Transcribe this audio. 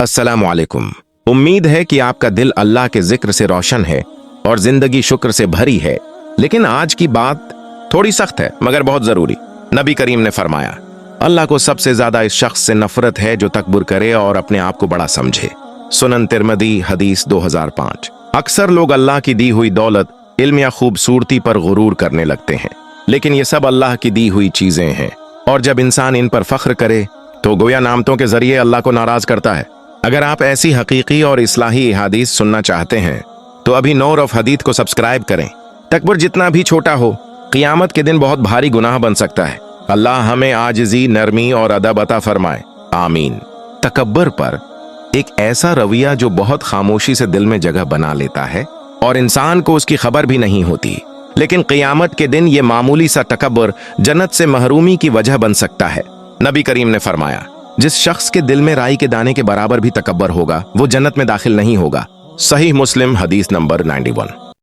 अस्सलामु अलैकुम। उम्मीद है कि आपका दिल अल्लाह के जिक्र से रोशन है और जिंदगी शुक्र से भरी है। लेकिन आज की बात थोड़ी सख्त है मगर बहुत जरूरी। नबी करीम ने फरमाया, अल्लाह को सबसे ज्यादा इस शख्स से नफरत है जो तकबर करे और अपने आप को बड़ा समझे। सुनन तिरमिज़ी हदीस 2005। अक्सर लोग अल्लाह की दी हुई दौलत, इल्म या खूबसूरती पर गुरूर करने लगते हैं, लेकिन ये सब अल्लाह की दी हुई चीजें हैं और जब इंसान इन पर फख्र करे तो गोया नामतों के जरिए अल्लाह को नाराज करता है। अगर आप ऐसी हकीकी और इस्लाही हदीस सुनना चाहते हैं तो अभी नूर ऑफ हदीस को सब्सक्राइब करें। तकबर जितना भी छोटा हो, क़ियामत के दिन बहुत भारी गुनाह बन सकता है। अल्लाह हमें आजिज़ी, नरमी और अदब अता फरमाए, आमीन। तकब्बर पर एक ऐसा रवैया जो बहुत खामोशी से दिल में जगह बना लेता है और इंसान को उसकी खबर भी नहीं होती, लेकिन क़ियामत के दिन ये मामूली सा तकब्बर जन्नत से महरूमी की वजह बन सकता है। नबी करीम ने फरमाया, जिस शख्स के दिल में राई के दाने के बराबर भी तकब्बर होगा वो जन्नत में दाखिल नहीं होगा। सही मुस्लिम हदीस नंबर 91।